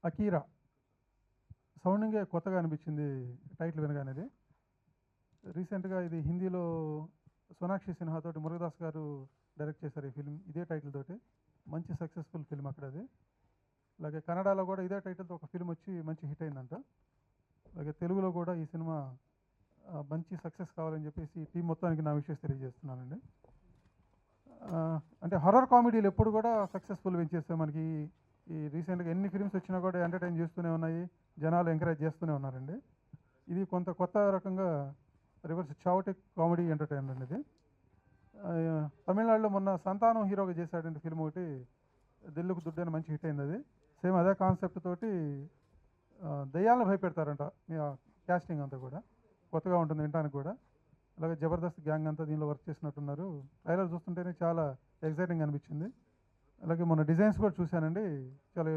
అకీరా సౌండింగే కొత్తగా అనిపించింది టైటిల్ వినగానేది. రీసెంట్గా ఇది హిందీలో సోనాక్షి సిన్హా తోటి మురుగదాస్ గారు డైరెక్ట్ చేశారు ఈ ఫిల్మ్ ఇదే టైటిల్ తోటి. మంచి సక్సెస్ఫుల్ ఫిల్మ్ అక్కడ అది. అలాగే కన్నడలో కూడా ఇదే టైటిల్తో ఒక ఫిల్మ్ వచ్చి మంచి హిట్ అయిందంట. అలాగే తెలుగులో కూడా ఈ సినిమా మంచి సక్సెస్ కావాలని చెప్పేసి టీం మొత్తానికి నా విషయం తెలియజేస్తున్నానండి. అంటే హర్రర్ కామెడీలు ఎప్పుడు కూడా సక్సెస్ఫుల్ చేస్తే మనకి ఈ రీసెంట్గా ఎన్ని ఫిల్మ్స్ వచ్చినా కూడా ఎంటర్టైన్ చేస్తూనే ఉన్నాయి, జనాలు ఎంకరేజ్ చేస్తూనే ఉన్నారండి. ఇది కొంత కొత్త రకంగా రివర్స్ చావటిక్ కామెడీ ఎంటర్టైనర్ ఇది. తమిళనాడులో మొన్న సంతానం హీరోగా చేశాడండి ఫిల్మ్ ఒకటి, దిల్లుకు దుడ్డని మంచి హిట్ అయింది. అది సేమ్ అదే కాన్సెప్ట్ తోటి దయ్యాలను భయపెడతారంట. మీ క్యాస్టింగ్ అంతా కూడా కొత్తగా ఉంటుంది వినడానికి కూడా. అలాగే జబర్దస్త్ గ్యాంగ్ అంతా దీనిలో వర్క్ చేసినట్టున్నారు. ట్రైలర్ చూస్తుంటేనే చాలా ఎగ్జైటింగ్ అనిపించింది. అలాగే మొన్న డిజైన్స్ కూడా చూశానండి, చాలా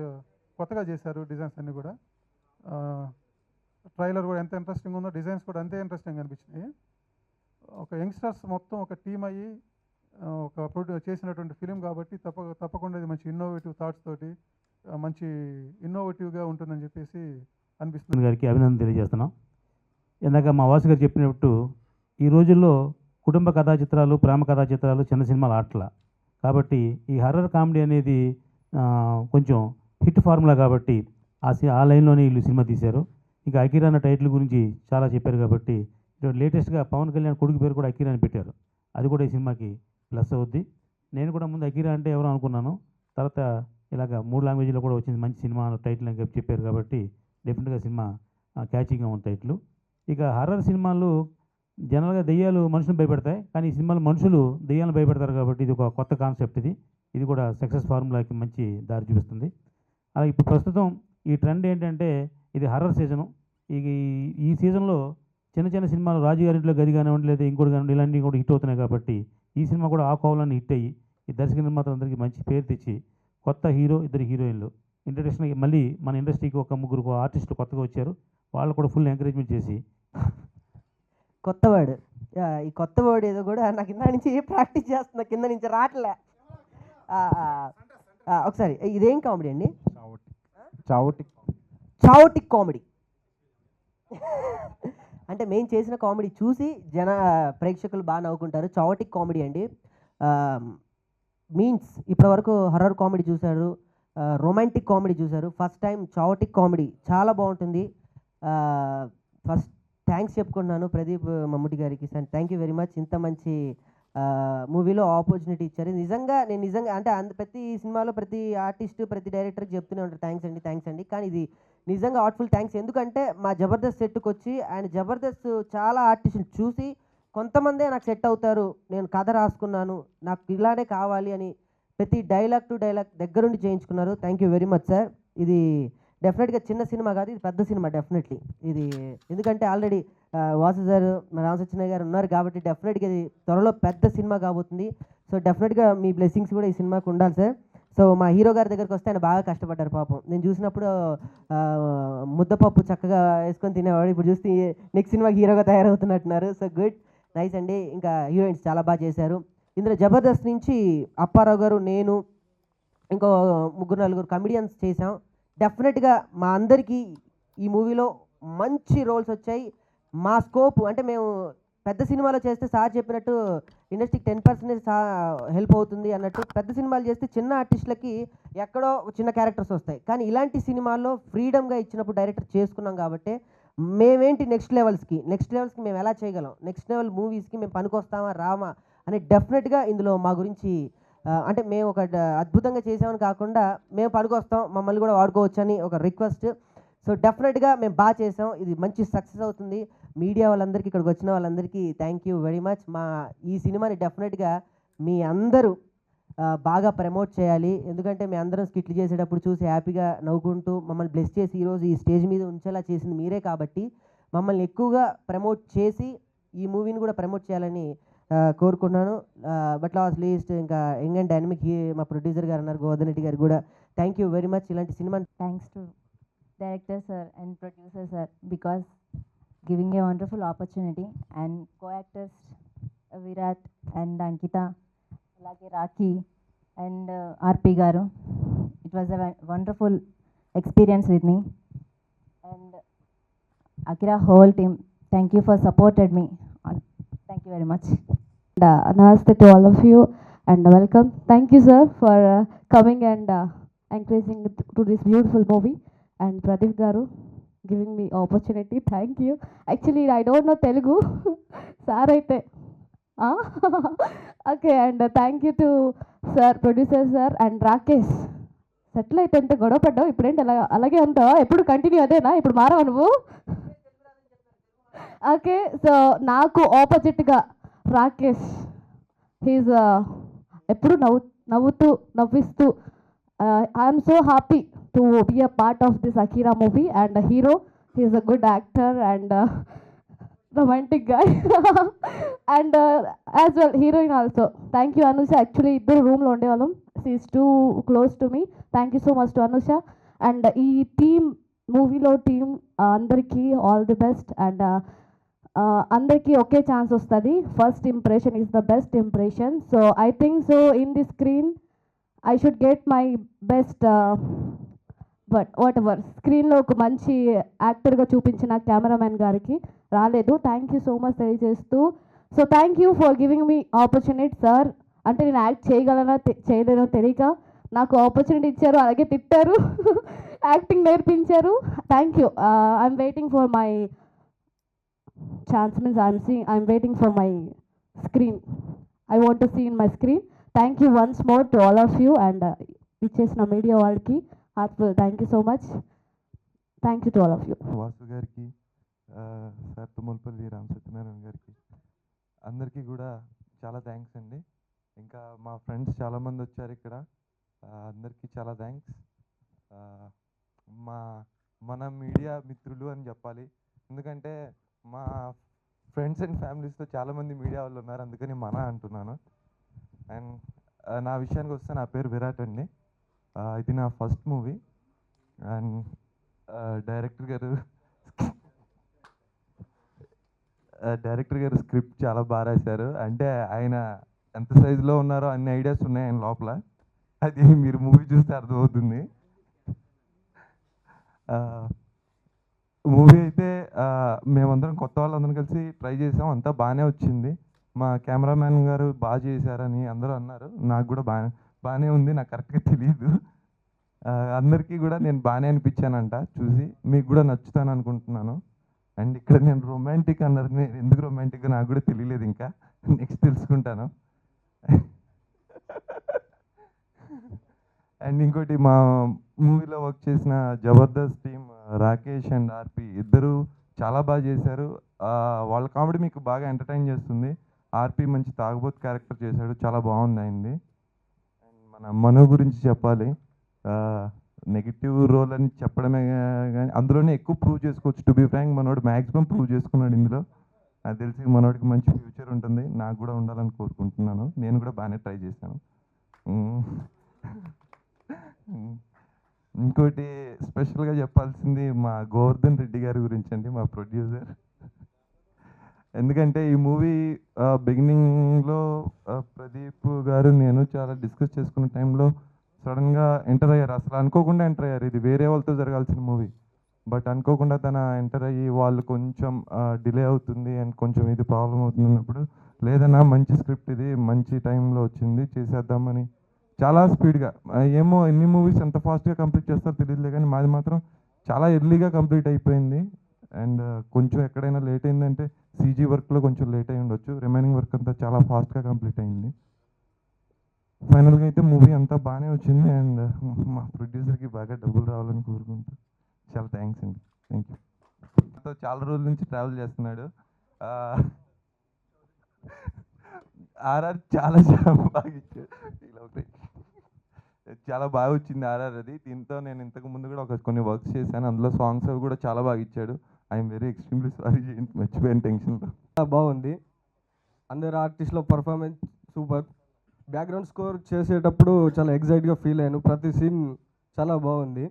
కొత్తగా చేశారు డిజైన్స్ అన్నీ కూడా. ట్రైలర్ కూడా ఎంత ఇంట్రెస్టింగ్ ఉందో డిజైన్స్ కూడా అంతే ఇంట్రెస్టింగ్ అనిపించినాయి. ఒక యంగ్స్టర్స్ మొత్తం ఒక టీం అయ్యి ఒక చేసినటువంటి ఫిలిం కాబట్టి తప్పకుండా ఇది మంచి ఇన్నోవేటివ్ థాట్స్ తోటి మంచి ఇన్నోవేటివ్గా ఉంటుందని చెప్పేసి అనిపిస్తుంది. గారికి అభినందన తెలియజేస్తున్నాం. ఇందాక మా వాసు గారు చెప్పినట్టు ఈ రోజుల్లో కుటుంబ కథా చిత్రాలు, ప్రేమ కథా చిత్రాలు, చిన్న సినిమాలు ఆటల కాబట్టి ఈ హర్రర్ కామెడీ అనేది కొంచెం హిట్ ఫార్ములా కాబట్టి ఆ లైన్లోనే వీళ్ళు సినిమా తీశారు. ఇంకా అకీరా అన్న టైటిల్ గురించి చాలా చెప్పారు కాబట్టి లేటెస్ట్గా పవన్ కళ్యాణ్ కొడుకు పేరు కూడా అకీరా అని పెట్టారు. అది కూడా ఈ సినిమాకి ప్లస్ అవుద్ది. నేను కూడా ముందు అకీరా అంటే ఎవరో అనుకున్నాను, తర్వాత ఇలాగ 3 లాంగ్వేజ్లో కూడా వచ్చింది మంచి సినిమా టైటిల్ అని చెప్పారు కాబట్టి డెఫినెట్గా సినిమా క్యాచింగ్గా ఉంది టైటిల్. ఇక హర్రర్ సినిమాలు జనరల్గా దెయ్యాలు మనుషులను భయపెడతాయి, కానీ ఈ సినిమాలు మనుషులు దెయ్యాలను భయపెడతారు కాబట్టి ఇది ఒక కొత్త కాన్సెప్ట్. ఇది కూడా సక్సెస్ ఫార్ములాకి మంచి దారి చూపిస్తుంది. అలాగే ఇప్పుడు ప్రస్తుతం ఈ ట్రెండ్ ఏంటంటే ఇది హర్రర్ సీజను. ఈ సీజన్లో చిన్న చిన్న సినిమాలు రాజుగారింట్లో గది కానివ్వండి లేదా ఇంకోటి కానివ్వండి ఇలాంటివి కూడా హిట్ అవుతున్నాయి కాబట్టి ఈ సినిమా కూడా ఆ కోవలాన్ని హిట్ అయ్యి ఈ దర్శక నిర్మాతలందరికీ మంచి పేరు తెచ్చి కొత్త హీరో, 2 హీరోయిన్లు ఇంట్రడక్షన్కి మళ్ళీ మన ఇండస్ట్రీకి ఒక 3 ఆర్టిస్టులు కొత్తగా వచ్చారు. వాళ్ళు కూడా ఫుల్ ఎంకరేజ్మెంట్ చేసి కొత్త వర్డ్, ఈ కొత్త వర్డ్ ఏదో కూడా నాకు కింద నుంచి ప్రాక్టీస్ చేస్తున్నా, కింద నుంచి రావట్లే. ఒకసారి ఇదేం కామెడీ అండి? చావటిక్ కామెడీ. అంటే మేము చేసిన కామెడీ చూసి ప్రేక్షకులు బాగా నవ్వుకుంటారు. చావటిక్ కామెడీ అండి. మీన్స్ ఇప్పటివరకు హర్రర్ కామెడీ చూశారు, రొమాంటిక్ కామెడీ చూశారు, ఫస్ట్ టైం చావటిక్ కామెడీ చాలా బాగుంటుంది. ఫస్ట్ థ్యాంక్స్ చెప్పుకున్నాను ప్రదీప్ మమ్ముటి గారికి. Thank you very much. ఇంత మంచి మూవీలో ఆపర్చునిటీ ఇచ్చారు. నేను నిజంగా అంటే ప్రతి సినిమాలో ప్రతి ఆర్టిస్ట్ ప్రతి డైరెక్టర్కి చెప్తూనే ఉంటారు థ్యాంక్స్ అండి. కానీ ఇది నిజంగా హార్ట్ఫుల్ థ్యాంక్స్. ఎందుకంటే మా జబర్దస్త్ సెట్కి వచ్చి ఆయన జబర్దస్త్ చాలా ఆర్టిస్టులు చూసి కొంతమందే నాకు సెట్ అవుతారు, నేను కథ రాసుకున్నాను, నాకు ఇలానే కావాలి అని ప్రతి డైలాగ్ టు డైలాగ్ దగ్గరుండి చేయించుకున్నారు. Thank you very much sir. ఇది డెఫినెట్గా చిన్న సినిమా కాదు, ఇది పెద్ద సినిమా డెఫినెట్లీ. ఇది ఎందుకంటే ఆల్రెడీ వాసు సార్, రామసత్యనారాయణ గారు ఉన్నారు కాబట్టి డెఫినెట్గా ఇది త్వరలో పెద్ద సినిమా కాబోతుంది. సో డెఫినెట్గా మీ బ్లెస్సింగ్స్ కూడా ఈ సినిమాకి ఉండాలి సార్. సో మా హీరో గారి దగ్గరికి వస్తే ఆయన బాగా కష్టపడ్డారు పాపం. నేను చూసినప్పుడు ముద్దపప్పు చక్కగా వేసుకొని తినేవాడు, ఇప్పుడు చూస్తే నెక్స్ట్ సినిమాకి హీరోగా తయారవుతున్నట్టున్నారు. సో గుడ్, నైస్ అండి. ఇంకా హీరోయిన్స్ చాలా బాగా చేశారు. ఇందులో జబర్దస్త్ నుంచి అప్పారావు గారు, నేను, ఇంకో 3-4 కమెడియన్స్ చేసాం. డెఫినెట్గా మా అందరికీ ఈ మూవీలో మంచి రోల్స్ వచ్చాయి. మా స్కోప్ అంటే మేము పెద్ద సినిమాలో చేస్తే సార్ చెప్పినట్టు ఇండస్ట్రీకి 10% హెల్ప్ అవుతుంది అన్నట్టు, పెద్ద సినిమాలు చేస్తే చిన్న ఆర్టిస్టులకి ఎక్కడో చిన్న క్యారెక్టర్స్ వస్తాయి. కానీ ఇలాంటి సినిమాల్లో ఫ్రీడమ్గా ఇచ్చినప్పుడు డైరెక్టర్ చేసుకున్నాం కాబట్టి మేమేంటి నెక్స్ట్ లెవెల్స్కి మేము ఎలా చేయగలం, నెక్స్ట్ లెవెల్ మూవీస్కి మేము పనికొస్తామా రామా అని డెఫినెట్గా ఇందులో మా గురించి అంటే మేము ఒక అద్భుతంగా చేసామని కాకుండా మేము పనికొస్తాం, మమ్మల్ని కూడా వాడుకోవచ్చని ఒక రిక్వెస్ట్. సో డెఫినెట్గా మేము బాగా చేసాం, ఇది మంచి సక్సెస్ అవుతుంది. మీడియా వాళ్ళందరికీ, ఇక్కడికి వచ్చిన వాళ్ళందరికీ థ్యాంక్ యూ వెరీ మచ్. ఈ సినిమాని డెఫినెట్గా మీ అందరూ బాగా ప్రమోట్ చేయాలి. ఎందుకంటే మేము అందరం స్కిట్లు చేసేటప్పుడు చూసి హ్యాపీగా నవ్వుకుంటూ మమ్మల్ని బ్లెస్ చేసి ఈరోజు ఈ స్టేజ్ మీద ఉంచేలా చేసింది మీరే కాబట్టి మమ్మల్ని ఎక్కువగా ప్రమోట్ చేసి ఈ మూవీని కూడా ప్రమోట్ చేయాలని కోరుకున్నాను. బట్ లాస్ట్ లీస్ట్ ఇంకా యంగ్ అండ్ డైనమిక్ మా ప్రొడ్యూసర్ గారు అన్నారు, గోవర్ధన్ రెడ్డి గారు కూడా థ్యాంక్ యూ వెరీ మచ్. ఇలాంటి cinema thanks to director sir and producer sir because giving a wonderful opportunity and co-actors Virat and Ankita, అలాగే రాఖీ అండ్ ఆర్పి గారు. It was a wonderful experience with me. And Akira whole team, thank you for supported me. Thank you very much. Namaste to all of you and welcome. Thank you, sir, for coming and encouraging to this beautiful movie. And Pradeep Garu giving me opportunity. Thank you. Actually, I don't know Telugu. Sir, aite. Okay, and thank you to sir, producer sir, and Rakesh. Settle అయితే ఎంత గొడవ పడ్డావు ఇప్పుడేంటి అలాగే ఉంటావా ఎప్పుడు continue అదేనా ఇప్పుడు మారావు నువ్వు ఓకే సో నాకు ఆపోజిట్గా రాకేష్ హీజ్ ఎప్పుడు నవ్విస్తూ I'm so happy to be a part of this Akira movie and hero he's a good actor and romantic guy and as well heroine also thank you Anusha actually ఇద్దరు రూమ్లో ఉండేవాళ్ళం she's too close to me thank you so much to Anusha and ఈ team మూవీలో team అందరికీ all the best and అందరికీ ఒకే chance వస్తుంది first impression is the best impression so I think so in the screen I should get my best but what ever స్క్రీన్లో ఒక మంచి యాక్టర్గా చూపించిన కెమెరామెన్ గారికి రాలేదు థ్యాంక్ యూ సో మచ్ తెలియజేస్తూ so thank you for giving me opportunity sir అంటే నేను యాక్ట్ చేయగలనా చేయలేనో తెలియక నాకు ఆపర్చునిటీ ఇచ్చారు అలాగే తిట్టారు యాక్టింగ్ నేర్పించారు thank you I'm waiting for my chance means I'm waiting for my screen I want to see in my screen thank you once more to all of you and ఇచ్చేసిన media వాళ్ళకి heartful thank you so much thank you to all of you Vasu గారికి sir Tummalapalli Ram Satyanarayana గారికి అందరికీ కూడా చాలా thanks అండి ఇంకా మా ఫ్రెండ్స్ చాలామంది వచ్చారు ఇక్కడ అందరికీ చాలా థ్యాంక్స్ మన మీడియా మిత్రులు అని చెప్పాలి ఎందుకంటే మా ఫ్రెండ్స్ అండ్ ఫ్యామిలీస్తో చాలామంది మీడియా వాళ్ళు ఉన్నారు అందుకని మన అంటున్నాను అండ్ నా విషయానికి వస్తే నా పేరు విరాట్ అండి ఇది నా ఫస్ట్ మూవీ అండ్ డైరెక్టర్ గారు స్క్రిప్ట్ చాలా బాగా రాశారు అంటే ఆయన ఎంత సైజులో ఉన్నారో అన్ని ఐడియాస్ ఉన్నాయి ఆయన లోపల అది మీరు మూవీ చూస్తే అర్థమవుతుంది మూవీ అయితే మేమందరం కొత్త వాళ్ళందరం కలిసి ట్రై చేసాం అంతా బాగానే వచ్చింది మా కెమెరామ్యాన్ గారు బాగా చేశారని అందరూ అన్నారు నాకు కూడా బాగానే ఉంది నాకు కరెక్ట్గా తెలియదు అందరికీ కూడా నేను బాగానే అనిపించానంట చూసి మీకు కూడా నచ్చుతాను అనుకుంటున్నాను అండ్ ఇక్కడ నేను రొమాంటిక్ అన్నారు నేను ఎందుకు రొమాంటిక్గా నాకు కూడా తెలియలేదు ఇంకా నెక్స్ట్ తెలుసుకుంటాను అండ్ ఇంకోటి మా మూవీలో వర్క్ చేసిన జబర్దస్త్ టీమ్ రాకేష్ అండ్ ఆర్పి ఇద్దరు చాలా బాగా చేశారు వాళ్ళ కామెడీ మీకు బాగా ఎంటర్టైన్ చేస్తుంది ఆర్పి మంచి తాగుబోతు క్యారెక్టర్ చేశాడు చాలా బాగుంది అయింది అండ్ మన మనో గురించి చెప్పాలి నెగిటివ్ రోల్ అని చెప్పడమే కానీ అందులోనే ఎక్కువ ప్రూవ్ చేసుకోవచ్చు టు బీ ఫ్రాంక్ మనోడు మ్యాక్సిమం ప్రూవ్ చేసుకున్నాడు ఇందులో నాకు తెలిసి మనోడికి మంచి ఫ్యూచర్ ఉంటుంది నాకు కూడా ఉండాలని కోరుకుంటున్నాను నేను కూడా బాగానే ట్రై చేశాను ఇంకోటి స్పెషల్గా చెప్పాల్సింది మా గోవర్ధన్ రెడ్డి గారి గురించి అండి మా ప్రొడ్యూసర్ ఎందుకంటే ఈ మూవీ బిగినింగ్లో ప్రదీప్ గారు నేను చాలా డిస్కస్ చేసుకున్న టైంలో సడన్గా ఎంటర్ అయ్యారు అసలు అనుకోకుండా ఎంటర్ అయ్యారు ఇది వేరే వాళ్ళతో జరగాల్సిన మూవీ బట్ అనుకోకుండా తన ఎంటర్ అయ్యి వాళ్ళు కొంచెం డిలే అవుతుంది అండ్ కొంచెం ఇది ప్రాబ్లం అవుతుంది అన్నప్పుడు లేదన్నా మంచి స్క్రిప్ట్ ఇది మంచి టైంలో వచ్చింది చేసేద్దామని చాలా స్పీడ్గా ఏమో ఎన్ని మూవీస్ ఎంత ఫాస్ట్గా కంప్లీట్ చేస్తారో తెలియదులే కానీ మాది మాత్రం చాలా ఎర్లీగా కంప్లీట్ అయిపోయింది అండ్ కొంచెం ఎక్కడైనా లేట్ అయిందంటే సీజీ వర్క్లో కొంచెం లేట్ అయి ఉండొచ్చు రిమైనింగ్ వర్క్ అంతా చాలా ఫాస్ట్గా కంప్లీట్ అయింది ఫైనల్గా అయితే మూవీ అంతా బాగానే వచ్చింది అండ్ మా ప్రొడ్యూసర్కి బాగా డబ్బులు రావాలని కోరుకుంటూ చాలా థ్యాంక్స్ అండి థ్యాంక్ యూ చాలా రోజుల నుంచి ట్రావెల్ చేస్తున్నాడు ఆర్ఆర్ చాలా బాగా ఇచ్చాడు చాలా బాగా వచ్చింది ఆర్ఆర్ అది దీంతో నేను ఇంతకు ముందు కూడా కొన్ని వర్క్స్ చేశాను అందులో సాంగ్స్ అవి కూడా చాలా బాగా ఇచ్చాడు ఐఎమ్ వెరీ ఎక్స్ట్రీమ్లీ సారీ మర్చిపోయాను టెన్షన్లో బాగుంది అందరు ఆర్టిస్ట్లో పర్ఫార్మెన్స్ సూపర్ బ్యాక్గ్రౌండ్ స్కోర్ చేసేటప్పుడు చాలా ఎగ్జైట్గా ఫీల్ అయ్యాను ప్రతి సీన్ చాలా బాగుంది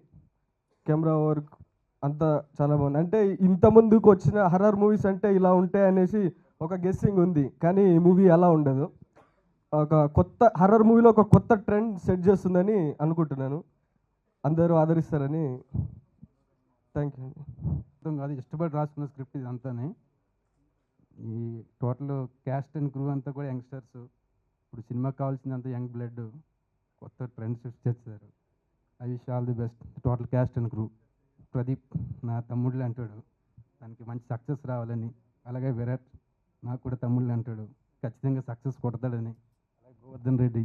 కెమెరా వర్క్ అంతా చాలా బాగుంది అంటే ఇంత ముందుకు వచ్చిన హర్రర్ మూవీస్ అంటే ఇలా ఉంటాయి అనేసి ఒక గెస్సింగ్ ఉంది కానీ ఈ మూవీ అలా ఉండదు ఒక కొత్త హర్రర్ మూవీలో ఒక కొత్త ట్రెండ్ సెట్ చేస్తుందని అనుకుంటున్నాను అందరూ ఆదరిస్తారని. థ్యాంక్ యూ అండి. మొత్తం కాదు, ఇష్టపడి రాసుకున్న స్క్రిప్ట్ ఇది అంతానే. ఈ టోటల్ క్యాస్ట్ అండ్ క్రూ అంతా కూడా యంగ్స్టర్స్. ఇప్పుడు సినిమాకి కావాల్సినంత యంగ్ బ్లడ్, కొత్త ట్రెండ్స్ చేస్తారు. I wish all the best total caste and crew. Pradeep నా తమ్ముళ్ళు అంటాడు, దానికి మంచి సక్సెస్ రావాలని. అలాగే విరాట్ నాకు కూడా తమ్ముళ్ళు అంటాడు, ఖచ్చితంగా సక్సెస్ కొడతాడని. అలాగే గోవర్ధన్ రెడ్డి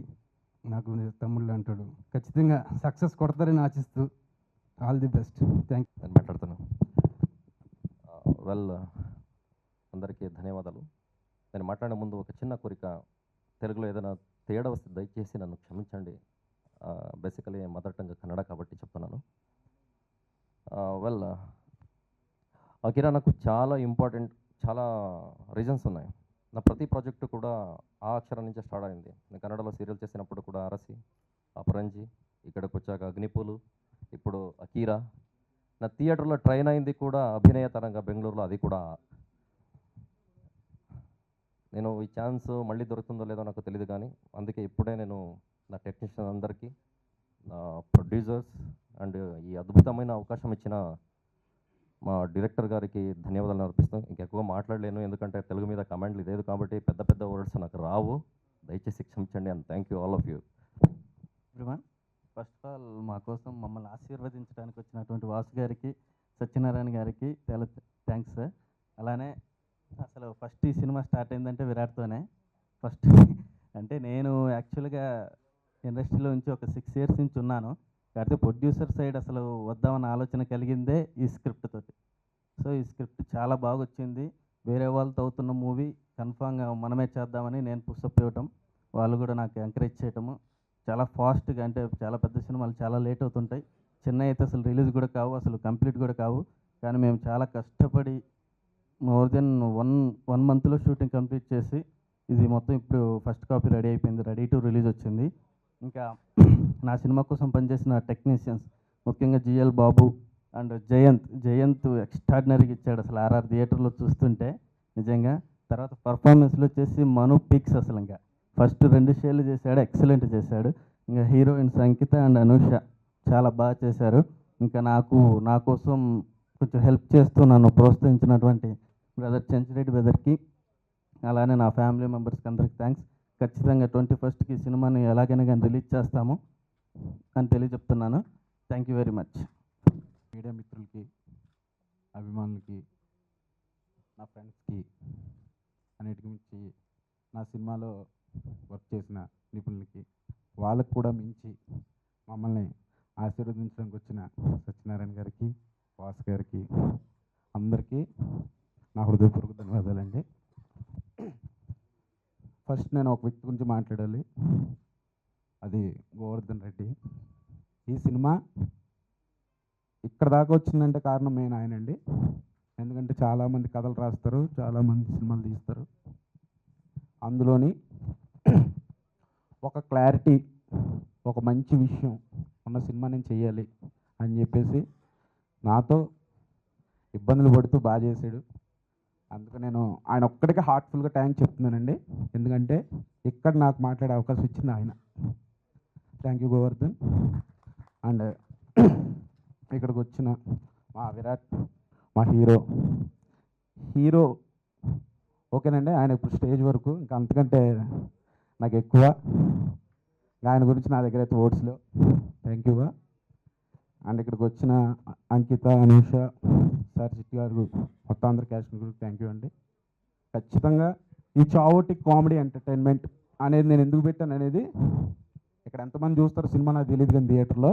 నాకు తమ్ముళ్ళు అంటాడు, ఖచ్చితంగా సక్సెస్ కొడతారని ఆశిస్తూ all the best. Thank you. నేను మాట్లాడుతున్నాను. వెల్, అందరికీ ధన్యవాదాలు. నేను మాట్లాడే ముందు ఒక చిన్న కోరిక, తెలుగులో ఏదైనా తేడా వస్తే దయచేసి నన్ను క్షమించండి. బేసికలీ మదర్ టంగ్ కన్నడ కాబట్టి చెప్తున్నాను. వెల్, కిరా, నాకు చాలా ఇంపార్టెంట్, చాలా రీజన్స్ ఉన్నాయి. నా ప్రతి ప్రాజెక్టు కూడా ఆ అక్షరం నుంచే స్టార్ట్ అయింది. నేను కన్నడలో సీరియల్ చేసినప్పుడు కూడా అరసి, అపరంజి, ఇక్కడికి వచ్చాక అగ్నిపూలు, ఇప్పుడు అకీరా. నా థియేటర్లో ట్రైన్ అయింది కూడా అభినయ తరంగా బెంగళూరులో, అది కూడా. నేను ఈ ఛాన్స్ మళ్ళీ దొరుకుతుందో లేదో నాకు తెలియదు, కానీ అందుకే ఇప్పుడే నేను నా టెక్నీషియన్ అందరికీ, నా ప్రొడ్యూసర్స్ అండ్ ఈ అద్భుతమైన అవకాశం ఇచ్చిన మా డైరెక్టర్ గారికి ధన్యవాదాలు అర్పిస్తాం. ఇంకెక్కువ మాట్లాడలేను, ఎందుకంటే తెలుగు మీద కమెంట్లు లేదు కాబట్టి పెద్ద పెద్ద వర్డ్స్ నాకు రావు. దయచేసి క్షమించండి. And thank you all of you. Everyone, first of all మా కోసం మమ్మల్ని ఆశీర్వదించడానికి వచ్చినటువంటి వాసు గారికి, సత్యనారాయణ గారికి చాలా థ్యాంక్స్ సార్. అలానే అసలు ఫస్ట్ ఈ సినిమా స్టార్ట్ అయిందంటే విరాట్తోనే. ఫస్ట్ అంటే నేను యాక్చువల్గా ఇండస్ట్రీలో నుంచి ఒక 6 years నుంచి ఉన్నాను, కాకపోతే ప్రొడ్యూసర్ సైడ్ అసలు వద్దామన్న ఆలోచన కలిగిందే ఈ స్క్రిప్ట్ తోటి. సో ఈ స్క్రిప్ట్ చాలా బాగా వచ్చింది. వేరే వాళ్ళతో అవుతున్న మూవీ కన్ఫామ్గా మనమే చేద్దామని నేను పుషప్ ఇవ్వటం, వాళ్ళు కూడా నాకు ఎంకరేజ్ చేయటము. చాలా ఫాస్ట్గా, అంటే చాలా పెద్ద సినిమాలు చాలా లేట్ అవుతుంటాయి, చిన్న అయితే అసలు రిలీజ్ కూడా కావు, అసలు కంప్లీట్ కూడా కావు. కానీ మేము చాలా కష్టపడి మోర్ దెన్ వన్ మంత్లో షూటింగ్ కంప్లీట్ చేసి ఇది మొత్తం ఇప్పుడు ఫస్ట్ కాపీ రెడీ అయిపోయింది, రెడీ టు రిలీజ్ వచ్చింది. ఇంకా నా సినిమా కోసం పనిచేసిన టెక్నీషియన్స్, ముఖ్యంగా జిఎల్ బాబు అండ్ జయంత్ ఎక్స్ట్రాడినరీగా ఇచ్చాడు అసలు RR థియేటర్లో చూస్తుంటే నిజంగా. తర్వాత పర్ఫార్మెన్స్లో వచ్చేసి మను పిక్స్, అసలు ఇంకా ఫస్ట్ 2 షేర్లు చేశాడు, ఎక్సలెంట్ చేశాడు. ఇంకా హీరోయిన్స్ అంకిత అండ్ అనూష చాలా బాగా చేశారు. ఇంకా నా కోసం కొంచెం హెల్ప్ చేస్తూ నన్ను ప్రోత్సహించినటువంటి బ్రదర్ చెంచిరెడ్డి బ్రదర్కి, అలానే నా ఫ్యామిలీ మెంబర్స్కి అందరికి థ్యాంక్స్. ఖచ్చితంగా 21st సినిమాని ఎలాగైనా కానీ రిలీజ్ చేస్తాము అని తెలియజెప్తున్నాను. Thank you very much. Media మిత్రులకి, అభిమానులకి, నా ఫ్రెండ్స్కి, అన్నిటికి మించి నా సినిమాలో వర్క్ చేసిన నిపుణులకి, వాళ్ళకు కూడా మించి మమ్మల్ని ఆశీర్వదించడానికి వచ్చిన సత్యనారాయణ గారికి, వాసు గారికి, అందరికీ నా హృదయపూర్వక ధన్యవాదాలండి. ఫస్ట్ నేను ఒక వ్యక్తి గురించి మాట్లాడాలి, అది గోవర్ధన్ రెడ్డి. ఈ సినిమా ఇక్కడ దాకా వచ్చిందంటే కారణం మెయిన్ ఆయనండి. ఎందుకంటే చాలామంది కథలు రాస్తారు, చాలామంది సినిమాలు తీస్తారు, అందులోని ఒక క్లారిటీ, ఒక మంచి విషయం ఉన్న సినిమా నేను చెయ్యాలి అని చెప్పేసి నాతో ఇబ్బందులు పడుతూ బాగా చేశాడు. అందుకు నేను ఆయన ఒక్కడికే హార్ట్ఫుల్గా థ్యాంక్స్ చెప్తున్నానండి, ఎందుకంటే ఇక్కడ నాకు మాట్లాడే అవకాశం ఇచ్చింది ఆయన. Thank you Govardhan. అండ్ ఇక్కడికి వచ్చిన మా విరాట్, మా హీరో ఓకేనండి, ఆయన ఇప్పుడు స్టేజ్ వరకు, ఇంకా అంతకంటే నాకు ఎక్కువ ఆయన గురించి నా దగ్గర అయితే ఓట్స్లో. థ్యాంక్ యూగా. అండ్ ఇక్కడికి వచ్చిన అంకిత, అనూష, సార్ చిట్టి గారు, మొత్తం అందరి క్యాస్ట్ గురించి థ్యాంక్ యూ అండి. ఖచ్చితంగా ఈ చావోటిక్ కామెడీ ఎంటర్టైన్మెంట్ అనేది నేను ఎందుకు పెట్టాను అనేది, ఇక్కడ ఎంతమంది చూస్తారో సినిమా నాకు తెలియదు, కానీ థియేటర్లో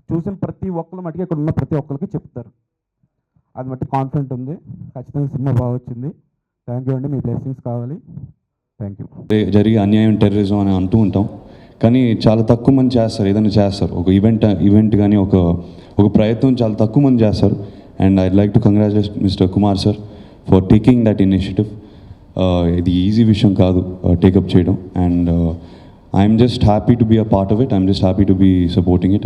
చూసిన ప్రతి ఒక్కరు మటుకు ఇక్కడ ఉన్న ప్రతి ఒక్కరికి చెప్తారు, అది మట్టి కాన్ఫిడెంట్ ఉంది. ఖచ్చితంగా సినిమా బాగా వచ్చింది. థ్యాంక్ యూ అండి, మీ బ్లెస్సింగ్స్ కావాలి. Thank you. జరిగే అన్యాయం, టెర్రరిజం అని అంటూ ఉంటాం, కానీ చాలా తక్కువ మంది చేస్తారు, ఏదైనా చేస్తారు. ఒక ఈవెంట్ కానీ ఒక ప్రయత్నం చాలా తక్కువ మంది చేస్తారు. And I'd like to congratulate Mr Kumar sir for taking that initiative. ఇది ఈజీ విషయం కాదు టేకప్ చేయడం. And I'm just happy to be a part of it. I'm just happy to be supporting it.